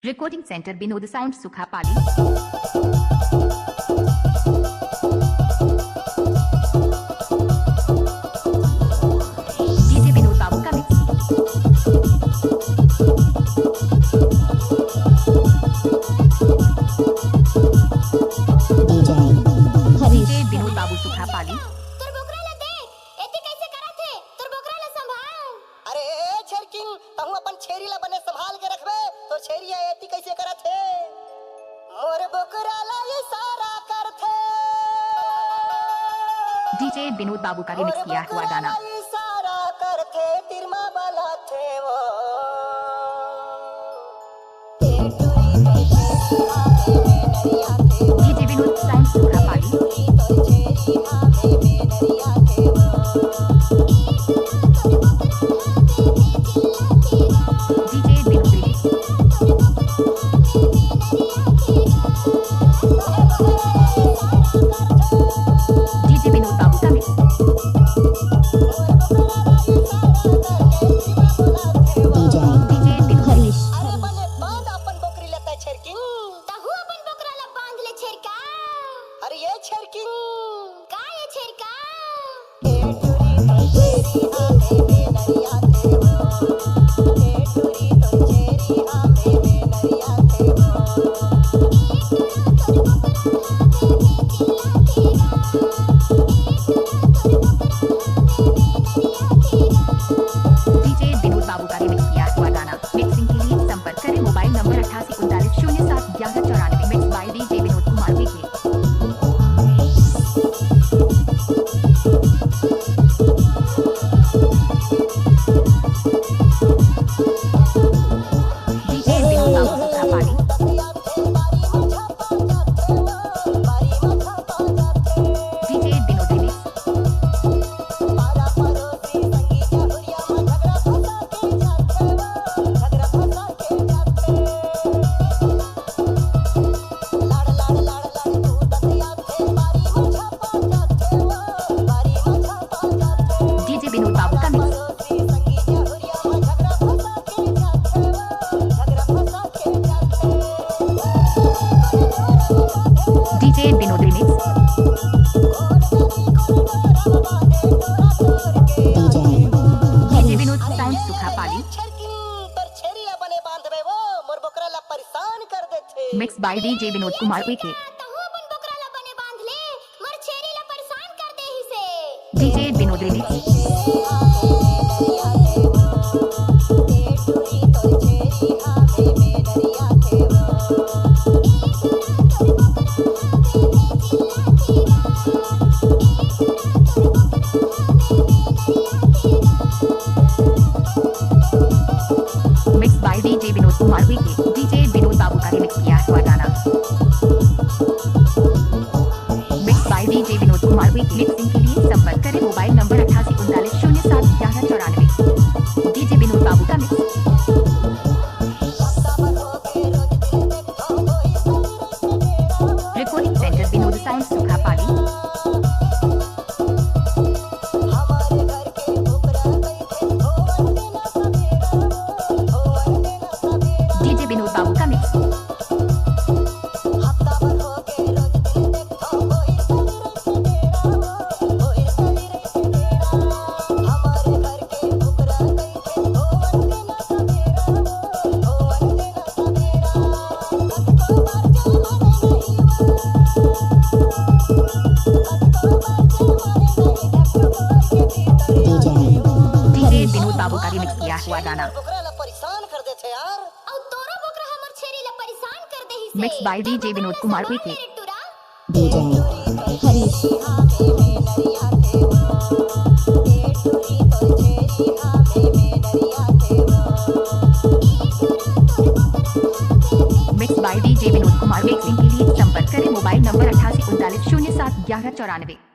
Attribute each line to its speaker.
Speaker 1: Recording centre Vinod sound Sukhapali. DJ Vinod Babu का mix. DJ Vinod Babu Sukhapali.
Speaker 2: छेरीला बने संभाल के रखबे तो छेरिया एती कैसे करत है मोर बोकरा ला इशारा करथे।
Speaker 1: डीजे विनोद बाबू का रिमिक्स किया हुआ गाना।
Speaker 2: इशारा करथे तिरमा वाला थे वो
Speaker 1: DJ Vinod sound Sukhapali. DJ Vinod Babu का मिक्स। डीजे विनोद हरीश।
Speaker 2: अरे बने बांध अपन बकरी लेता छेरकिंग
Speaker 3: तहु अपन बकरा ला बांध ले छेरका।
Speaker 2: अरे ये छेरकिंग
Speaker 3: का ये छेरका
Speaker 2: ए टूरी तो छेरी हाथे में नरिया थे वो ए टूरी तो छेरी हाथे में नरिया थे
Speaker 1: डीजे विनोद बाबू का रिमिक्स किया हुआ गाना। मिक्सिंग के लिए संपर्क करें mobile number 8839071194। Mix by DJ Vinod Kumar Vikhe. DJ Vinod Babu Sukhapali. DJ Vinod remix. DJ Vinod Babu का mix. DJ Vinod remix. DJ Vinod sound Sukhapali. Mix by DJ Vinod Kumar Vikhe.
Speaker 3: तहु अपन बकरा ला बने बांध ले मोर छेरी ला परेशान कर दे ही से।
Speaker 1: DJ Vinod remix. Mix by DJ Vinod Kumar Vikhe. DJ Vinod Babu का रिमिक्स किया हुआ गाना। Mix by DJ Vinod Kumar Vikhe. Mixing के लिए संपर्क करें mobile number 8839071194। DJ Vinod Babu का mix. Recording centre Vinod sound Sukhapali. DJ Vinod Babu का मिक्स। डीजे विनोद बाबू का रिमिक्स किया हुआ गाना।
Speaker 2: परेशान कर देते यार
Speaker 3: औ तोरो बकरा हमर छेरी ला परेशान कर दे ही से।
Speaker 1: Mix by DJ Vinod Kumar Vikhe. Mix by DJ Vinod Kumar. Mixing के लिए संपर्क करें मोबाइल नंबर 8839071194।